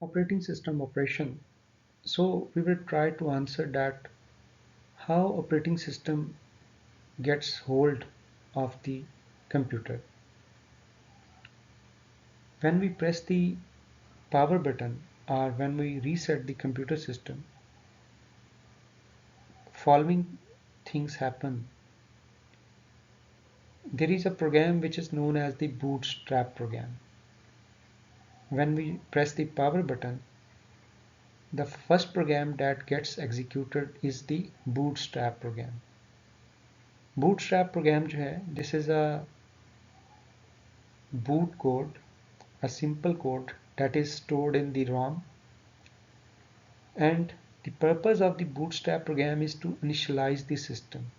Operating system operation. So we will try to answer that how operating system gets hold of the computer. When we press the power button or when we reset the computer system, following things happen. There is a program which is known as the bootstrap program. When we press the power button, the first program that gets executed is the bootstrap program. Bootstrap program जो है, this is a boot code, a simple code that is stored in the ROM, and the purpose of the bootstrap program is to initialize the system.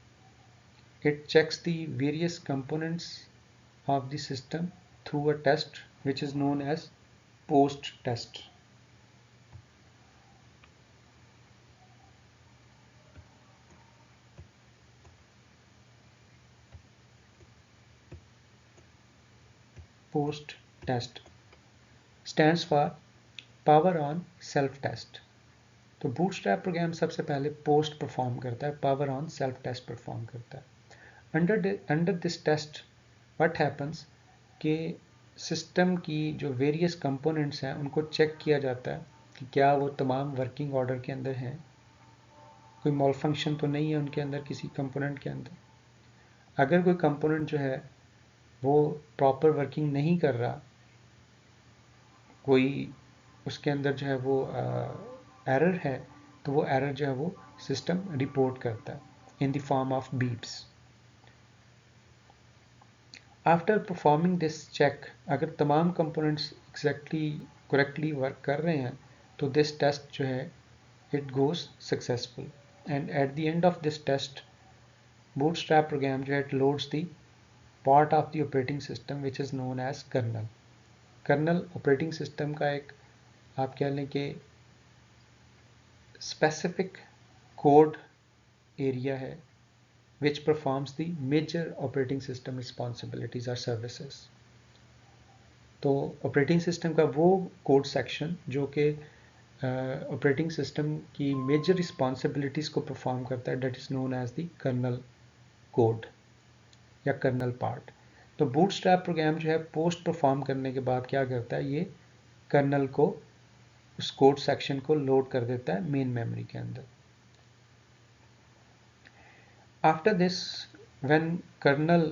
It checks the various components of the system through a test which is known as post test. Post test stands for power on self test. तो bootstrap program सबसे पहले post perform करता है, power on self test perform करता है. Under this test what happens कि system की जो वेरियस कंपोनेंट्स हैं उनको चेक किया जाता है कि क्या वो तमाम वर्किंग ऑर्डर के अंदर हैं, कोई मॉल फंक्शन तो नहीं है उनके अंदर किसी कंपोनेंट के अंदर. अगर कोई कंपोनेंट जो है वो प्रॉपर वर्किंग नहीं कर रहा, कोई उसके अंदर जो है वो एरर है, तो वो एरर जो है वो सिस्टम रिपोर्ट करता है in the form of beeps. After performing this check, अगर तमाम कंपोनेंट्स एग्जैक्टली करेक्टली वर्क कर रहे हैं तो दिस टेस्ट जो है it goes successful. And at the end of this test bootstrap program जो है it loads the part of the operating system which is known as kernel. Kernel operating system का एक, आप कह लें कि स्पेसिफिक कोड एरिया है which performs the major operating system responsibilities or services. तो ऑपरेटिंग सिस्टम का वो कोड सेक्शन जो कि ऑपरेटिंग सिस्टम की मेजर रिस्पॉन्सिबिलिटीज़ को परफॉर्म करता है, that is known as the kernel code या कर्नल पार्ट. तो बूटस्ट्रैप प्रोग्राम जो है पोस्ट परफॉर्म करने के बाद क्या करता है, ये कर्नल को, उस कोड सेक्शन को लोड कर देता है मेन मेमोरी के अंदर. After this, when kernel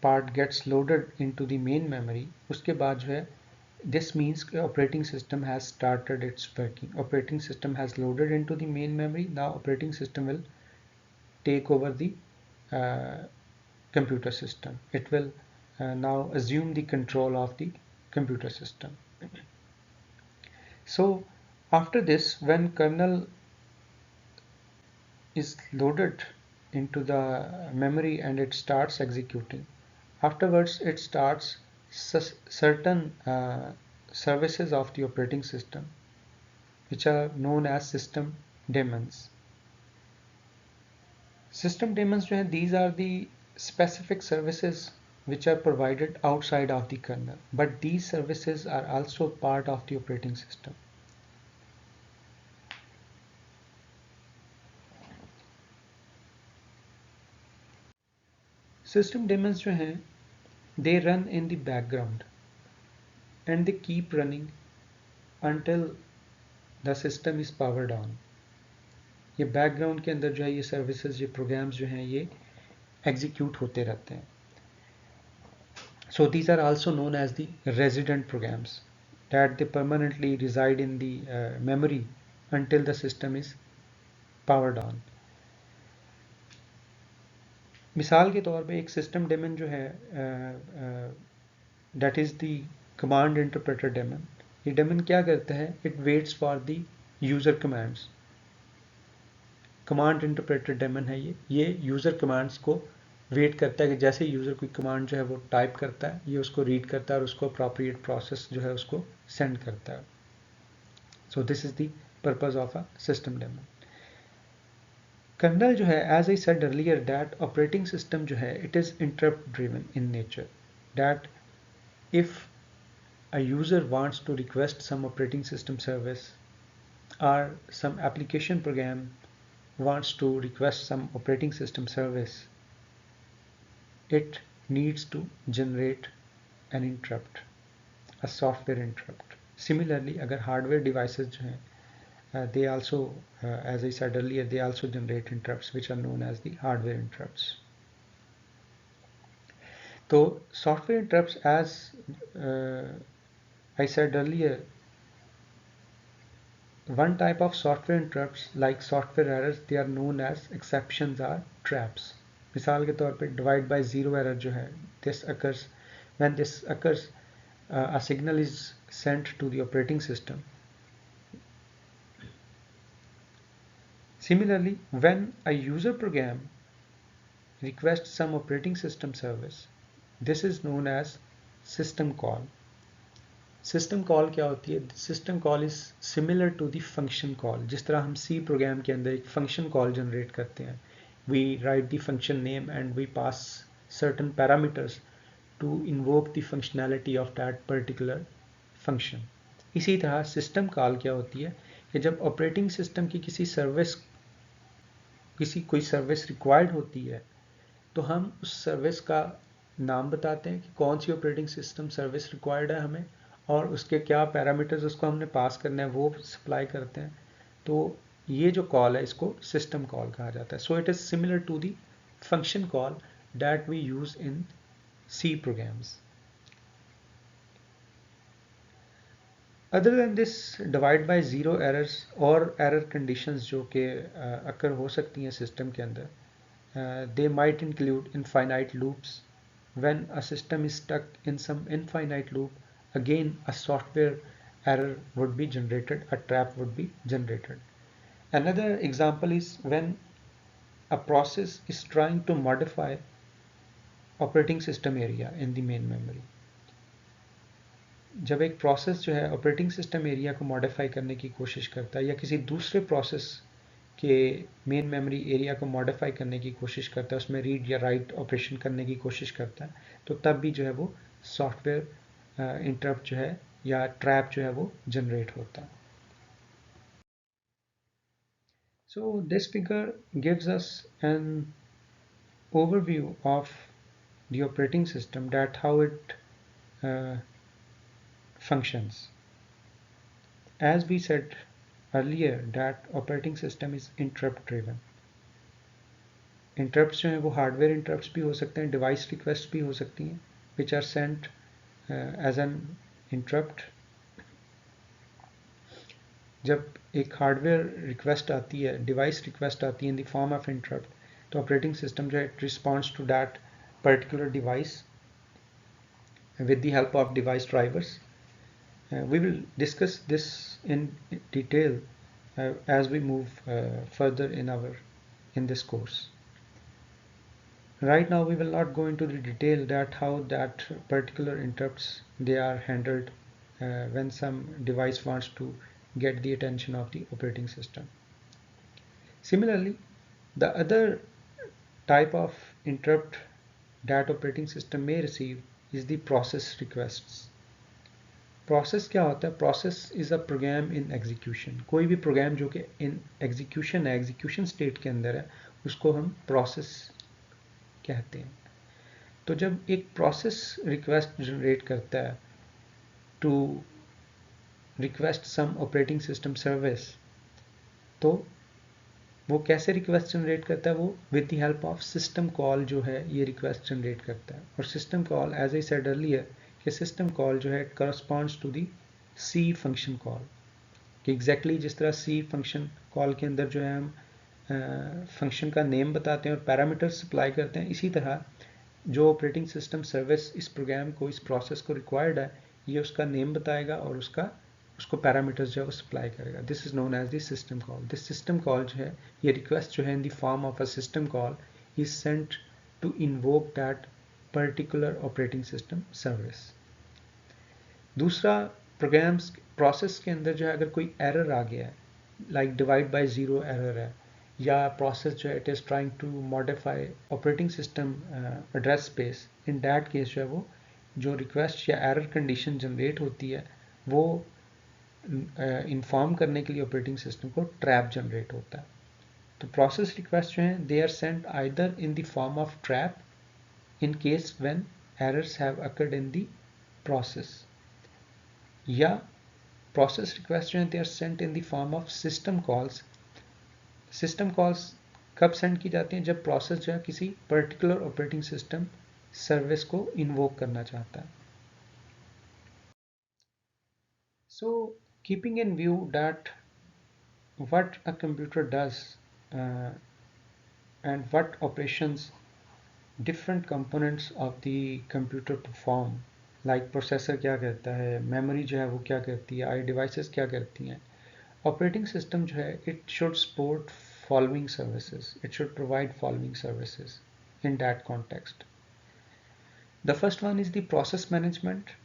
part gets loaded into the main memory, उसके बाद जो है, this means operating system has started its working. Operating system has loaded into the main memory. Now operating system will take over the uh, computer system. It will now assume the control of the computer system. So after this, when kernel is loaded into the memory and it starts executing, afterwards it starts certain services of the operating system which are known as system daemons. System daemons जो हैं, these are the specific services which are provided outside of the kernel, but these services are also part of the operating system. System daemons जो हैं, they run in the background and they keep running until the system is powered on. ये background के अंदर जो है ये services, ये programmes जो हैं ये एग्जीक्यूट होते रहते हैं. So these are also known as the resident programs, that they permanently reside in the memory until the system is powered on. मिसाल के तौर पे एक सिस्टम डेमन जो है, that is the command interpreter daemon. ये डेमन क्या करता है, it waits for the user commands. Command interpreter daemon है ये यूज़र कमांड्स को वेट करता है कि जैसे यूज़र कोई कमांड जो है वो टाइप करता है, ये उसको रीड करता है और उसको अप्रोप्रिएट प्रोसेस जो है उसको सेंड करता है. So this is the purpose of a system daemon. Kernel जो है, as I said earlier, that operating system जो है it is interrupt driven in nature. That if a user wants to request some operating system service or some application program wants to request some operating system service, it needs to generate an interrupt, a software interrupt. Similarly, अगर hardware devices जो हैं, they also, as I said earlier, they also generate interrupts which are known as the hardware interrupts. So software interrupts, as I said earlier, one type of software interrupts like software errors, they are known as exceptions or traps. मिसाल के तौर पे divide by zero error जो है, this occurs when this occurs, a signal is sent to the operating system. Similarly, when a user program requests some operating system service, this is known as system call. System call क्या होती है? System call is similar to the function call. जिस तरह हम C program के अंदर एक function call generate करते हैं, we write the function name and we pass certain parameters to invoke the functionality of that particular function. इसी तरह सिस्टम कॉल क्या होती है कि जब ऑपरेटिंग सिस्टम की कोई सर्विस रिक्वायर्ड होती है, तो हम उस सर्विस का नाम बताते हैं कि कौन सी ऑपरेटिंग सिस्टम सर्विस रिक्वायर्ड है हमें, और उसके क्या पैरामीटर्स उसको हमने पास करना है वो सप्लाई करते हैं. तो ये जो कॉल है इसको सिस्टम कॉल कहा जाता है. So it is similar to the function call that we use in C programs. Other than this divide by zero errors और एरर कंडीशंस जो कि अकर हो सकती हैं सिस्टम के अंदर, they might include infinite loops. When a system is stuck in some infinite loop, again a software error would be generated, a trap would be generated. Another example is when a process is trying to modify operating system area in the main memory. जब एक process जो है operating system area को modify करने की कोशिश करता है या किसी दूसरे प्रोसेस के मेन मेमोरी एरिया को मॉडिफाई करने की कोशिश करता है, उसमें रीड या राइट ऑपरेशन करने की कोशिश करता है, तो तब भी जो है वो सॉफ्टवेयर इंटरप्ट जो है या ट्रैप जो है वो जनरेट होता है. So this figure gives us an overview of the operating system, that how it functions. As we said earlier that operating system is interrupt driven. Interrupts जो हैं वो हार्डवेयर इंटरप्ट्स भी हो सकते हैं, डिवाइस रिक्वेस्ट भी हो सकती हैं, which are sent as an interrupt. जब एक हार्डवेयर रिक्वेस्ट आती है, डिवाइस रिक्वेस्ट आती है in the form of interrupt, तो ऑपरेटिंग सिस्टम जो है it responds to that particular device with the help of device drivers. We will discuss this in detail as we move further in this course. Right now we will not go into the detail that how that particular interrupts they are handled when some device wants to get the attention of the operating system. Similarly, the other type of interrupt that operating system may receive is the process requests. Process क्या होता है? Process is a program in execution. कोई भी program जो कि in execution है, execution state के अंदर है, उसको हम प्रोसेस कहते हैं. तो जब एक प्रोसेस रिक्वेस्ट जनरेट करता है to request some operating system service, तो वो कैसे रिक्वेस्ट जनरेट करता है? वो with the help of system call जो है ये रिक्वेस्ट जनरेट करता है. और system call, as I said earlier, कि सिस्टम कॉल जो है it corresponds to the C function call. कि एग्जैक्टली जिस तरह सी फंक्शन कॉल के अंदर जो है हम फंक्शन का नेम बताते हैं और पैरामीटर्स सप्लाई करते हैं, इसी तरह जो ऑपरेटिंग सिस्टम सर्विस इस प्रोग्राम को, इस प्रोसेस को रिक्वायर्ड है, ये उसका नेम बताएगा और उसको पैरामीटर्स जो है वो सप्लाई करेगा. This is known as the system call. This system call जो है, ये रिक्वेस्ट जो है in the form of a system call is sent to invoke that particular operating system service. दूसरा, प्रोग्राम्स प्रोसेस के अंदर जो है अगर कोई एरर आ गया है, like divide by zero error है, या प्रोसेस जो है it is trying to modify operating system address space, in that case जो है वो जो रिक्वेस्ट या एरर कंडीशन जनरेट होती है वो इन्फॉर्म करने के लिए ऑपरेटिंग सिस्टम को ट्रैप जनरेट होता है। तो प्रोसेस रिक्वेस्ट जो हैं they are sent either in the form of trap in case when errors have occurred in the process, या प्रोसेस रिक्वेस्ट जो हैं they are sent in the form of system calls. System calls कब send की जाती हैं? जब process जो है किसी पर्टिकुलर ऑपरेटिंग सिस्टम सर्विस को इन्वोक करना चाहता है। So keeping in view that what a computer does uh, and what operations different components of the computer perform, like processor क्या करता है, memory जो है वो क्या करती है, आई devices क्या करती हैं, operating system जो है it should support following services, it should provide following services in that context. The first one is the process management,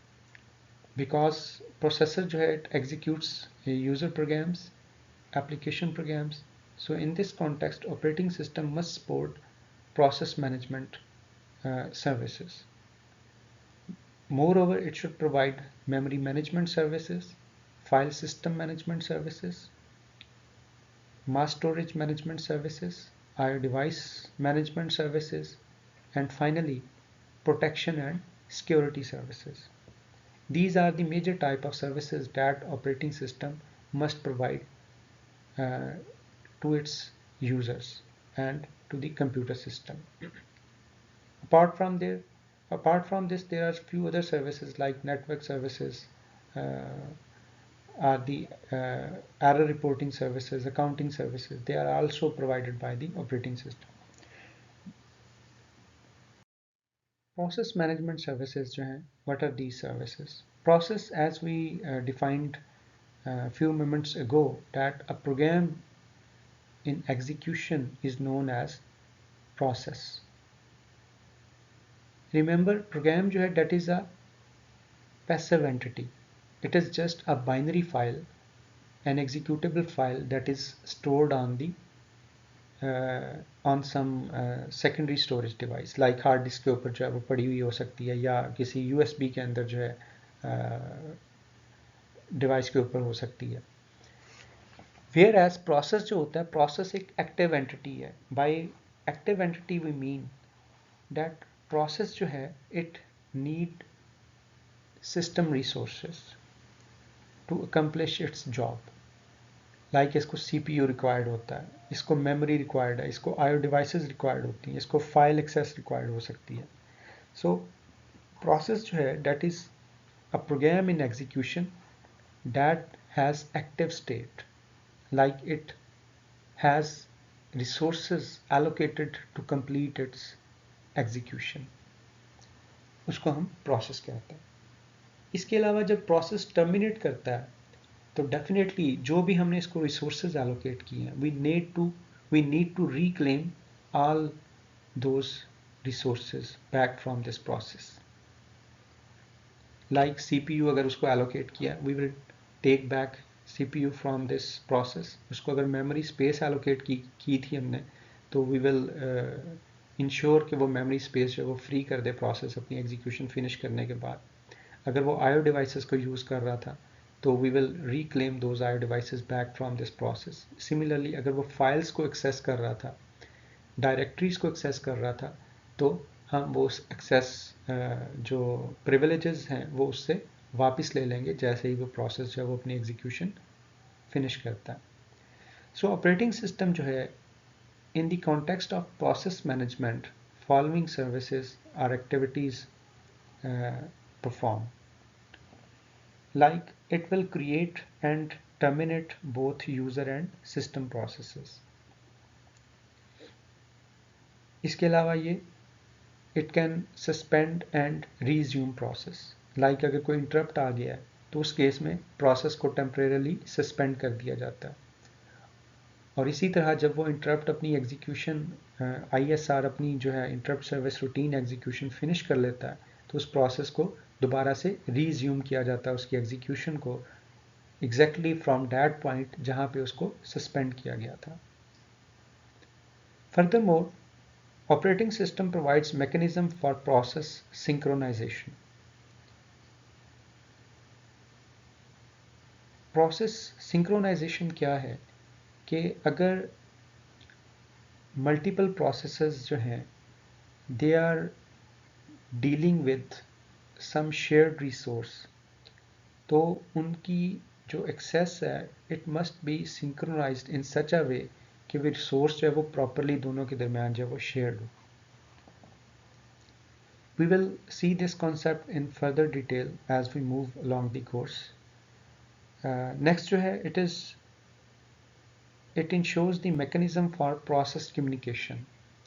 because processor जो है it executes user programs, application programs. So in this context, operating system must support process management services. Moreover, it should provide memory management services, file system management services, mass storage management services, IO device management services, and finally, protection and security services. These are the major type of services that operating system must provide uh, to its users and to the computer system. Apart from there, apart from this, there are few other services like network services, uh, are the error reporting services, accounting services. They are also provided by the operating system. Process management services जो हैं, what are these services? Process, as we defined a few moments ago, that a program in execution is known as process. Remember, program जो है that is a passive entity. It is just a binary file, an executable file that is stored on the on some secondary storage device, like hard disk के ऊपर जो है वो पड़ी हुई हो सकती है, या किसी USB के अंदर जो है डिवाइस के ऊपर हो सकती है। वेयर एज प्रोसेस जो होता है, प्रोसेस एक एक्टिव एंटिटी है। By active entity we mean that process जो है it need system resources to accomplish its job. Like इसको CPU रिक्वायर्ड होता है, इसको मेमोरी रिक्वायर्ड है, इसको IO डिवाइसेस रिक्वायर्ड होती हैं, इसको फाइल एक्सेस रिक्वायर्ड हो सकती है। सो प्रोसेस जो है that is a program in execution that has active state, like it has resources allocated to complete its execution, उसको हम प्रोसेस कहते हैं। इसके अलावा जब प्रोसेस टर्मिनेट करता है तो डेफिनेटली जो भी हमने इसको रिसोर्सेज एलोकेट किए हैं, we need to reclaim all those resources back from this process. Like CPU अगर उसको एलोकेट किया, we will take back CPU from this process. उसको अगर मेमोरी स्पेस एलोकेट की थी हमने, तो वी विल इंश्योर कि वो मेमोरी स्पेस जो है वो फ्री कर दे प्रोसेस अपनी एग्जीक्यूशन फिनिश करने के बाद। अगर वो IO डिवाइसेस को यूज़ कर रहा था तो we will reclaim those IO devices back from this process. Similarly, अगर वो फाइल्स को एक्सेस कर रहा था, डायरेक्टरीज को एक्सेस कर रहा था, तो हम वो एक्सेस जो प्रिविलेजेस हैं वो उससे वापस ले लेंगे जैसे ही वो प्रोसेस जो है वो अपनी एग्जीक्यूशन फिनिश करता है। सो ऑपरेटिंग सिस्टम जो है in the context of process management, following services are activities perform, like it will create and terminate both user and system processes. इसके अलावा ये it can suspend and resume process, like अगर कोई interrupt आ गया है तो उस केस में प्रोसेस को टेम्परेरली सस्पेंड कर दिया जाता है। और इसी तरह जब वो इंटरप्ट अपनी एग्जीक्यूशन ISR अपनी जो है interrupt service routine execution finish कर लेता है, तो उस प्रोसेस को दोबारा से रीज्यूम किया जाता है, उसकी एग्जीक्यूशन को एग्जैक्टली फ्रॉम दैट पॉइंट जहां पे उसको सस्पेंड किया गया था। Furthermore, operating system provides mechanism for process synchronization. Process synchronization क्या है कि अगर मल्टीपल प्रोसेसेस जो हैं they are dealing with some shared resource, तो उनकी जो एक्सेस है it must be synchronized in such a way कि वो रिसोर्स जो है वो प्रॉपरली दोनों के दरमियान जो है वो शेयर्ड हो. We will see this concept in further detail as we move along the course. Next जो है it ensures the mechanism for process communication.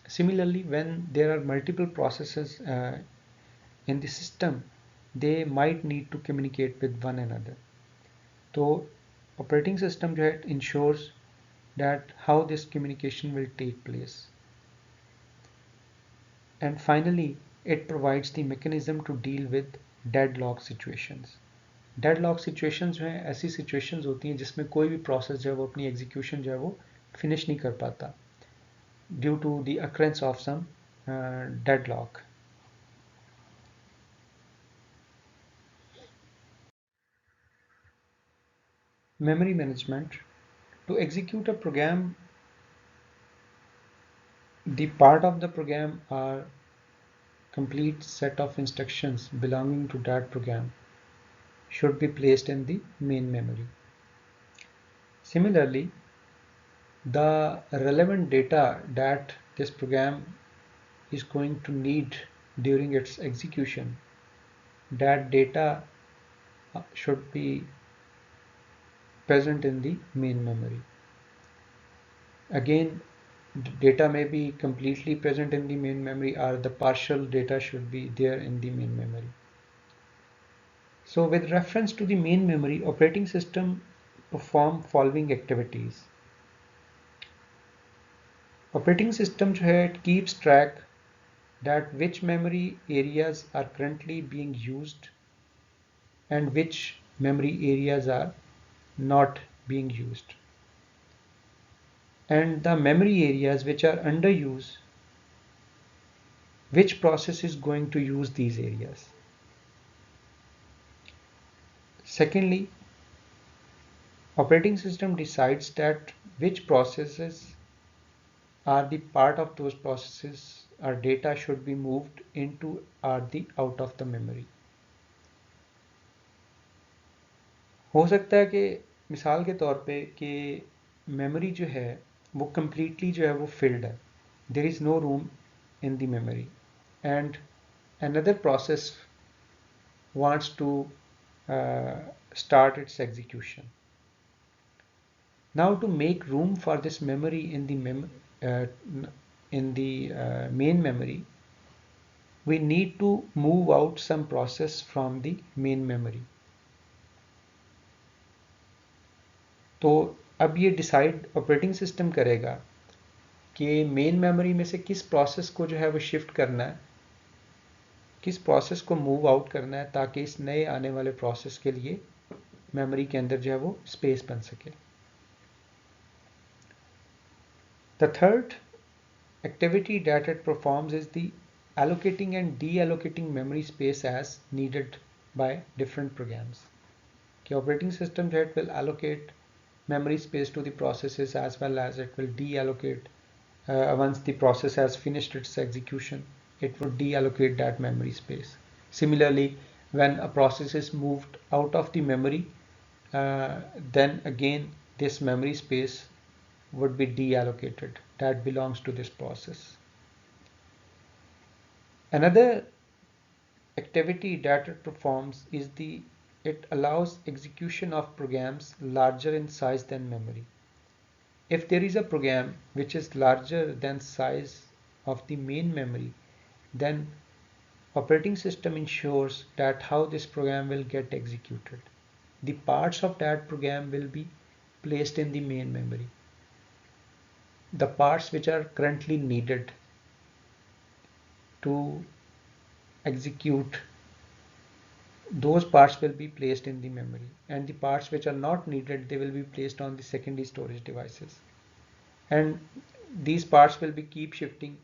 Similarly, when there are multiple processes in the system, they might need to communicate with one another. तो operating system जो है ensures that how this communication will take place. And finally, it provides the mechanism to deal with deadlock situations. Deadlock situations जो हैं ऐसी situations होती हैं जिसमें कोई भी प्रोसेस जो है वो अपनी एग्जीक्यूशन जो है वो फिनिश नहीं कर पाता due to the occurrence of some deadlock. Memory management. To execute a program, the part of the program are complete set of instructions belonging to that program should be placed in the main memory. Similarly, the relevant data that this program is going to need during its execution, that data should be present in the main memory. Again, the data may be completely present in the main memory or the partial data should be there in the main memory. So with reference to the main memory, operating system perform following activities. Operating system जो है it keeps track that which memory areas are currently being used and which memory areas are not being used. And the memory areas which are under use, which process is going to use these areas. Secondly, operating system decides that which processes are the part of those processes or data should be moved into or the out of the memory. हो सकता है कि मिसाल के तौर पे कि memory जो है वो completely जो है वो filled है, there is no room in the memory and another process wants to uh, start its execution. Now to make room for this memory in the uh, main memory, we need to move out some process from the main memory. तो अब ये decide operating system करेगा कि main memory में से किस process को जो है वो शिफ्ट करना है, किस प्रोसेस को मूव आउट करना है ताकि इस नए आने वाले प्रोसेस के लिए मेमोरी के अंदर जो है वो स्पेस बन सके. The third activity that it performs is the allocating and deallocating memory space as needed by different programs. The operating system that will allocate memory space to the processes as well as it will deallocate once the process has finished its execution, it would deallocate that memory space. Similarly, when a process is moved out of the memory, then again this memory space would be deallocated that belongs to this process. Another activity that it performs is it allows execution of programs larger in size than memory. If there is a program which is larger than size of the main memory, then operating system ensures that how this program will get executed. The parts of that program will be placed in the main memory. The parts which are currently needed to execute, those parts will be placed in the memory, and the parts which are not needed, they will be placed on the secondary storage devices, and these parts will be keep shifting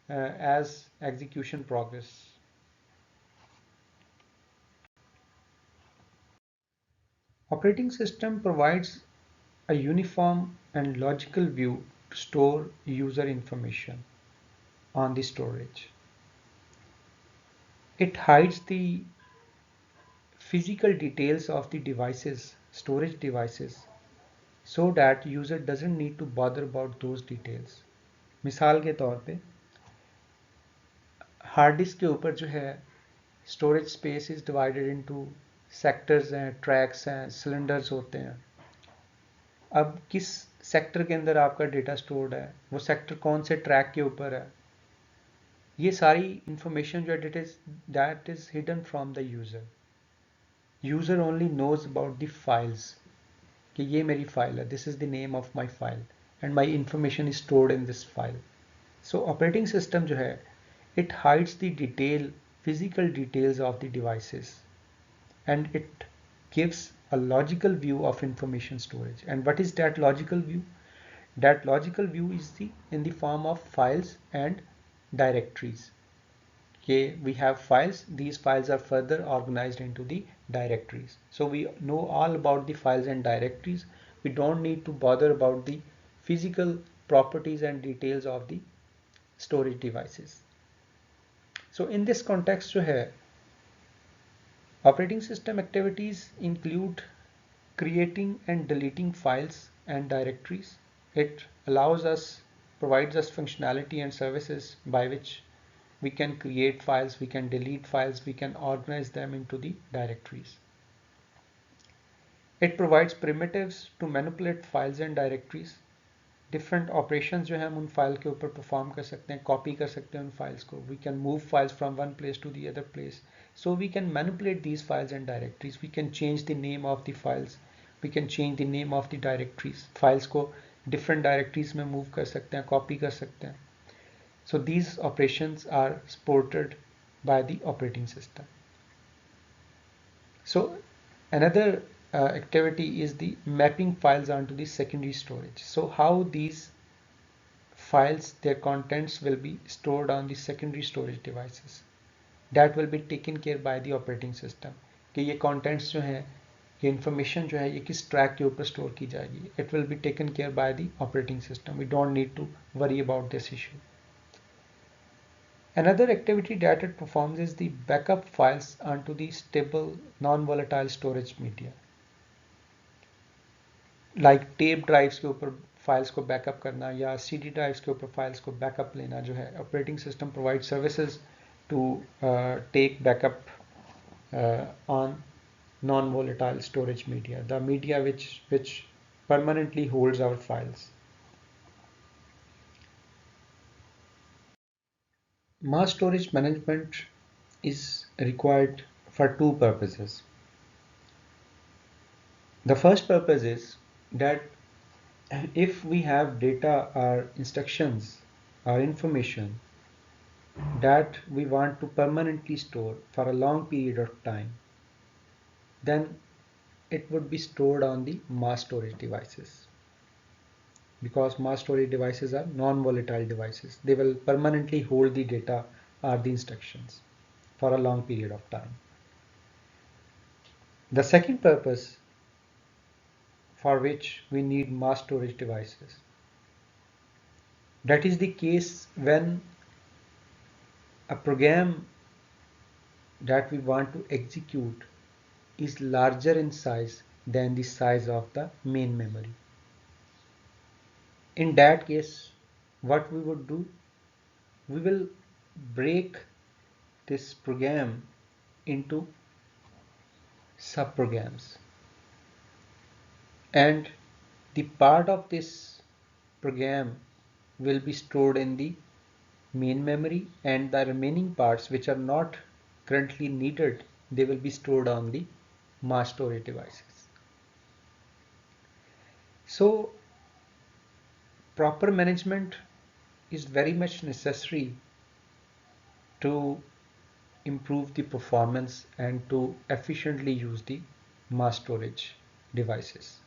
as execution progress. Operating system provides a uniform and logical view to store user information on the storage. It hides the physical details of the devices, storage devices, so that user doesn't need to bother about those details. मिसाल के तौर पे hard disk के ऊपर जो है storage space is divided into sectors हैं, tracks हैं, सिलेंडर्स होते हैं। अब किस सेक्टर के अंदर आपका डेटा स्टोर्ड है, वो सेक्टर कौन से ट्रैक के ऊपर है, ये सारी इंफॉर्मेशन जो है that is hidden from the user. User only knows about the files कि ये मेरी फाइल है, this is the name of my file and my information is stored in this file. So operating system जो है it hides the physical details of the devices, and it gives a logical view of information storage. And what is that logical view? That logical view is in the form of files and directories. Okay, we have files, these files are further organized into the directories. So we know all about the files and directories. We don't need to bother about the physical properties and details of the storage devices. So in this context जो है operating system activities include creating and deleting files and directories. It provides us functionality and services by which we can create files, we can delete files, we can organize them into the directories. It provides primitives to manipulate files and directories. Different operation जो है हम उन file के ऊपर perform कर सकते हैं, copy कर सकते हैं उन फाइल्स को। We can move files from one place to the other place, so we can manipulate these files and directories. We can change the name of the files, we can change the name of the directories. Files को different directories में move कर सकते हैं, copy कर सकते हैं। So these operations are supported by the operating system. So another activity is the mapping files onto the secondary storage. So how these files, their contents will be stored on the secondary storage devices. That will be taken care by the operating system. कि ये contents जो हैं, ये information जो है ये किस track के ऊपर store की जाएगी. It will be taken care by the operating system. We don't need to worry about this issue. Another activity that it performs is the backup files onto the stable non-volatile storage media. Like tape drives के ऊपर files को backup करना या CD drives के ऊपर files को backup लेना जो है, operating system provide services to take backup on non-volatile storage media, the media which permanently holds our files. Mass storage management is required for two purposes. The first purpose is that if we have data or instructions or information that we want to permanently store for a long period of time, then it would be stored on the mass storage devices, because mass storage devices are non-volatile devices. They will permanently hold the data or the instructions for a long period of time. The second purpose for which we need mass storage devices, that is the case when a program that we want to execute is larger in size than the size of the main memory. In that case, what we would do, we will break this program into subprograms, and the part of this program will be stored in the main memory, and the remaining parts which are not currently needed, they will be stored on the mass storage devices. So proper management is very much necessary to improve the performance and to efficiently use the mass storage devices.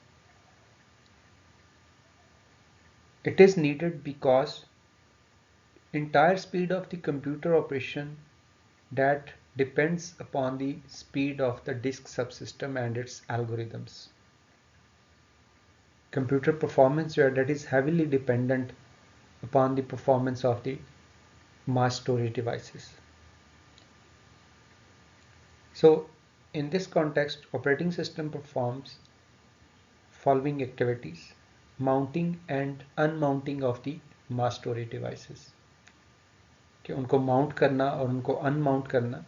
It is needed because entire speed of the computer operation that depends upon the speed of the disk subsystem and its algorithms. Computer performance that is heavily dependent upon the performance of the mass storage devices. So in this context, operating system performs following activities: mounting and unmounting of the mass storage devices, कि उनको mount करना और उनको unmount करना।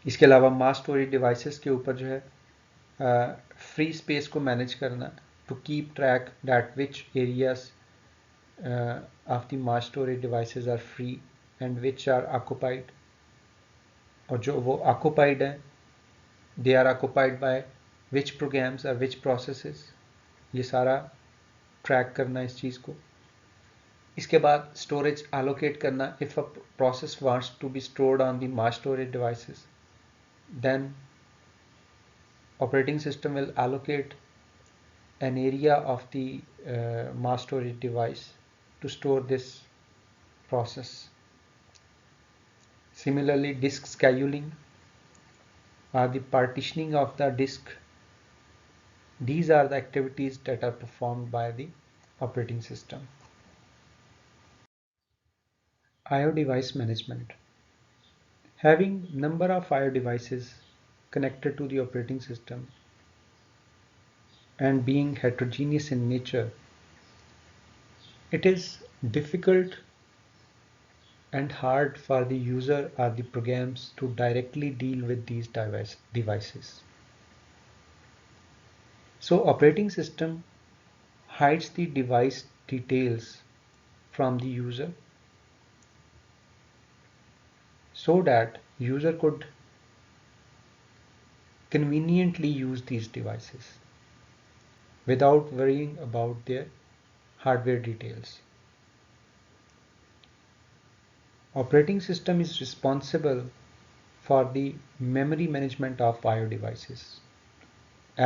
इसके अलावा मास storage devices के ऊपर जो है फ्री स्पेस को मैनेज करना, to keep track that which areas of the mass storage devices are free and which are occupied, और जो वो ऑक्युपाइड हैं they are occupied by which programs और विच प्रोसेसेस, ये सारा ट्रैक करना इस चीज़ को। इसके बाद स्टोरेज एलोकेट करना, if a process wants to be stored on the mass storage devices, then operating system will allocate an area of the mass storage device to store this process. Similarly, disk scheduling or the partitioning of the disk, these are the activities that are performed by the operating system. I/O device management. Having number of I/O devices connected to the operating system and being heterogeneous in nature, it is difficult and hard for the user or the programs to directly deal with these devices. So operating system hides the device details from the user so that user could conveniently use these devices without worrying about their hardware details. Operating system is responsible for the memory management of I/O devices.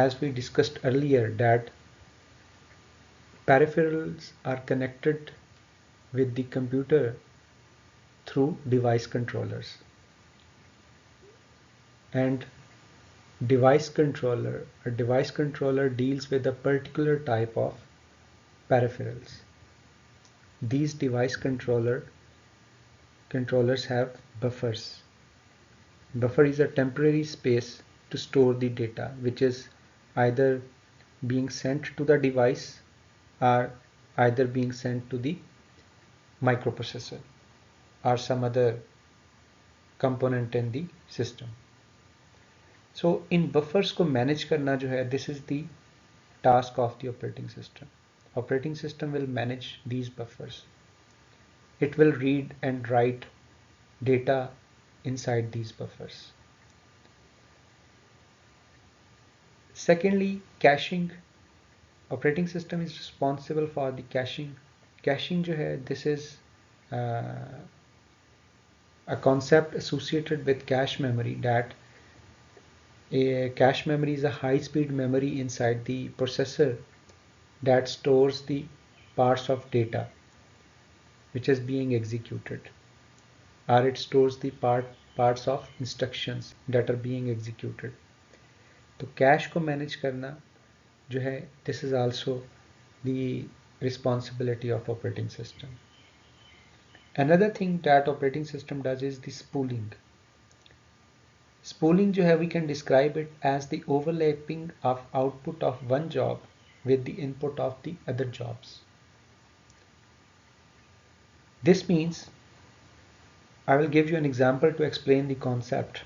As we discussed earlier, that peripherals are connected with the computer through device controllers, and a device controller deals with a particular type of peripherals. These device controllers have buffers. Buffer is a temporary space to store the data, which is either being sent to the device or either being sent to the microprocessor or some other component in the system. So in buffers को manage करना जो है, this is the task of the operating system. Operating system will manage these buffers. It will read and write data inside these buffers. Secondly, caching. Operating system is responsible for the caching. Caching जो है, this is a concept associated with cache memory, that a cache memory is a high-speed memory inside the processor that stores the parts of data which is being executed, or it stores the parts of instructions that are being executed. तो cash को manage करना जो है, this is also the responsibility of operating system. Another thing that operating system does is the spooling. Spooling जो है, we can describe it as the overlapping of output of one job with the input of the other jobs. This means, I will give you an example to explain the concept.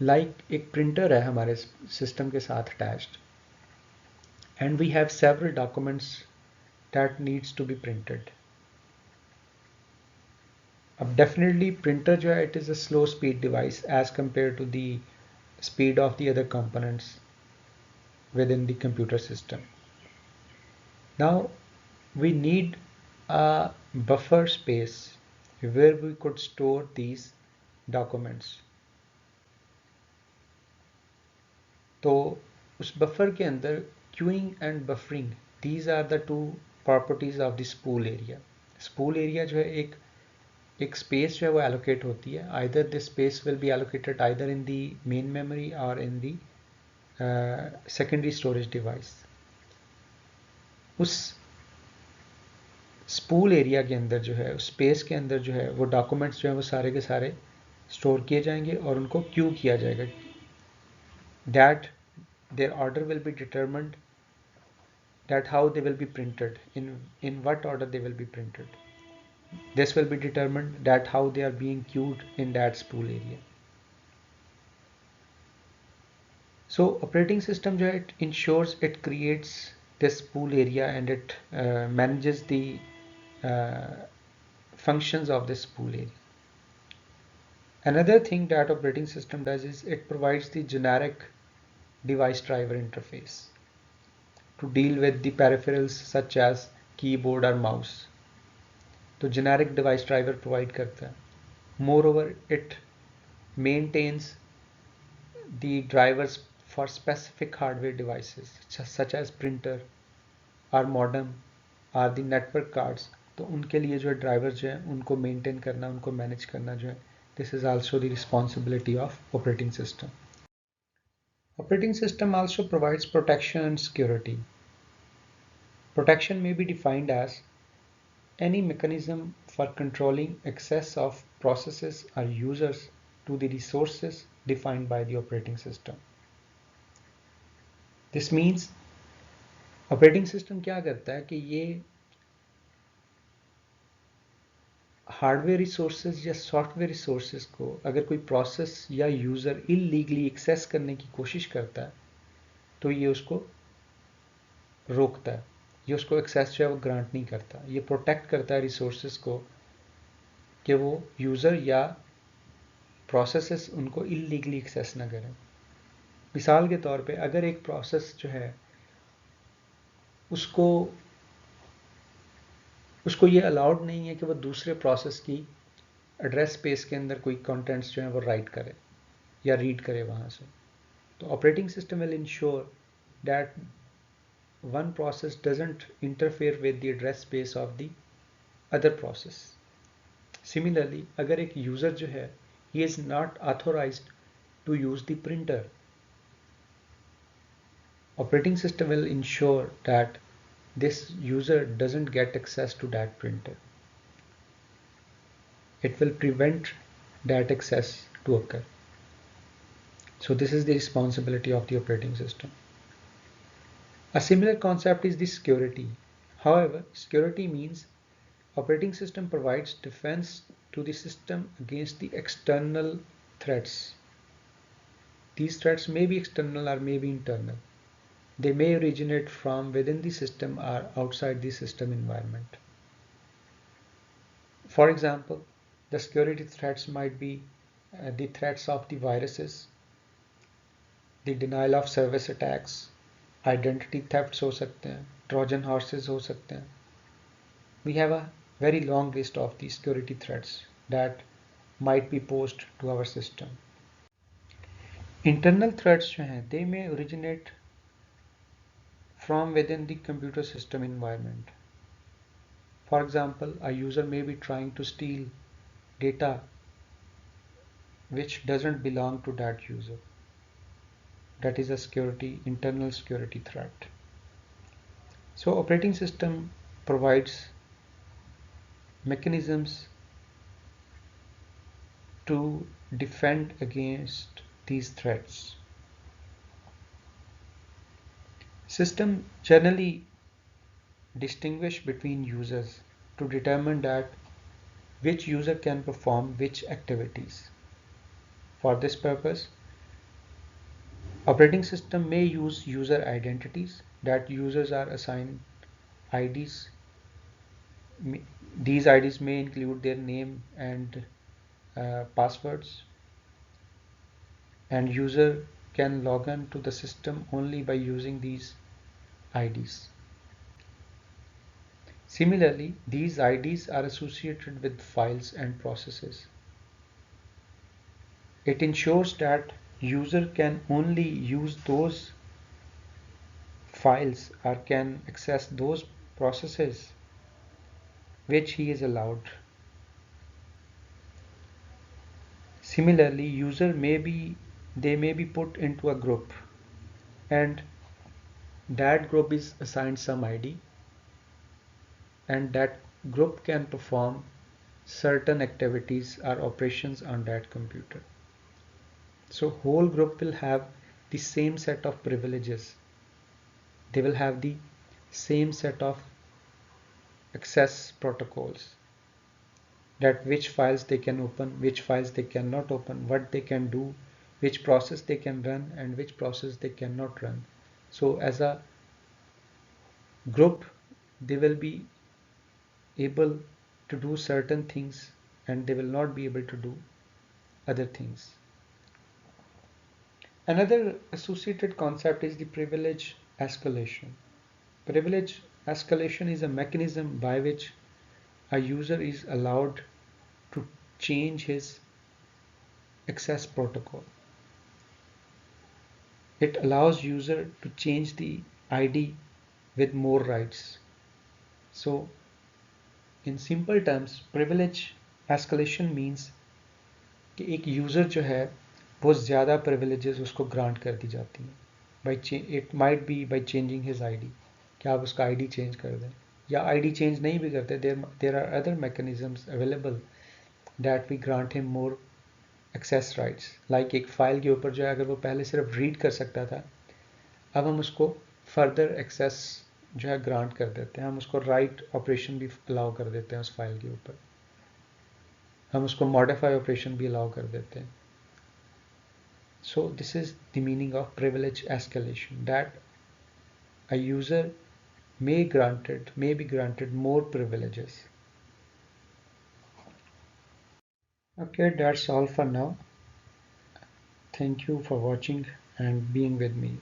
Like एक printer है हमारे system के साथ attached, and we have several documents that needs to be printed. अब definitely printer जो है, it is a slow speed device as compared to the speed of the other components within the computer system. Now we need a buffer space where we could store these documents. तो उस buffer के अंदर queuing and buffering, these are the two properties of the spool area. Spool area जो है, एक एक space जो है वो एलोकेट होती है, either this space will be allocated either in the main memory और इन दी सेकेंडरी स्टोरेज डिवाइस। उस स्पूल एरिया के अंदर जो है, उस स्पेस के अंदर जो है, वो डॉक्यूमेंट्स जो है वो सारे के सारे स्टोर किए जाएंगे और उनको क्यू किया जाएगा। That their order will be determined, that how they will be printed, in what order they will be printed. This will be determined that how they are being queued in that spool area. So operating system जो है, it ensures it creates this spool area and it manages the uh, functions of this spool area. Another thing that operating system does is it provides the generic device driver interface to deal with the peripherals such as keyboard or mouse. तो generic device driver provide करता है. Moreover, it maintains the drivers for specific hardware devices such as printer or modem or the network cards. तो उनके लिए जो है drivers जो है उनको मेंटेन करना, उनको मैनेज करना जो है, this is also the responsibility of operating system. Operating system also provides protection and security. Protection may be defined as any mechanism for controlling access of processes or users to the resources defined by the operating system. This means operating system क्या करता है कि ये hardware resources या software resources को अगर कोई process या यूज़र इलीगली एक्सेस करने की कोशिश करता है तो ये उसको रोकता है, ये उसको एक्सेस जो है वो ग्रांट नहीं करता, ये प्रोटेक्ट करता है रिसोर्सेज को कि वो यूज़र या प्रोसेसेस उनको इलीगली एक्सेस ना करें. मिसाल के तौर पे अगर एक प्रोसेस जो है उसको ये अलाउड नहीं है कि वो दूसरे प्रोसेस की एड्रेस स्पेस के अंदर कोई कंटेंट्स जो है वो राइट करे या रीड करे वहाँ से, तो operating system will ensure that one process doesn't interfere with the address space of the other process. Similarly अगर एक यूज़र जो है he is not authorized to use the printer, operating system will ensure that this user doesn't get access to that printer. It will prevent that access to occur. So this is the responsibility of the operating system. A similar concept is the security. However, security means operating system provides defense to the system against the external threats. These threats may be external or may be internal. They may originate from within the system or outside the system environment. For example, the security threats might be the threats of the viruses, the denial of service attacks, identity thefts हो सकते हैं, Trojan horses हो सकते हैं. We have a very long list of the security threats that might be posed to our system. Internal threats जो हैं, they may originate from within the computer system environment. For example, a user may be trying to steal data which doesn't belong to that user. That is a internal security threat. So operating system provides mechanisms to defend against these threats. System generally distinguish between users to determine that which user can perform which activities. For this purpose, operating system may use user identities that users are assigned IDs. These IDs may include their name and passwords, and user can log on to the system only by using these IDs. Similarly, these IDs are associated with files and processes. It ensures that user can only use those files or can access those processes which he is allowed. Similarly, they may be put into a group, and that group is assigned some ID, and that group can perform certain activities or operations on that computer. So whole group will have the same set of privileges. They will have the same set of access protocols, that which files they can open, which files they cannot open, what they can do, which process they can run, and which process they cannot run. So as a group, they will be able to do certain things and they will not be able to do other things. Another associated concept is the privilege escalation. Privilege escalation is a mechanism by which a user is allowed to change his access protocol. It allows user to change the ID with more rights. So in simple terms, privilege escalation means कि एक user जो है वो ज़्यादा privileges उसको grant कर दी जाती हैं by it might be by changing his ID, कि आप उसका आईडी चेंज कर दें, या आईडी चेंज नहीं भी करते, there are other mechanisms available that we grant him more access rights. Like एक फ़ाइल के ऊपर जो है अगर वो पहले सिर्फ रीड कर सकता था, अब हम उसको फर्दर एक्सेस जो है ग्रांट कर देते हैं, हम उसको राइट ऑपरेशन भी अलाउ कर देते हैं उस फाइल के ऊपर, हम उसको मॉडिफाई ऑपरेशन भी अलाउ कर देते हैं। So this is the meaning of privilege escalation, that a user may be granted more privileges. Okay, that's all for now. Thank you for watching and being with me.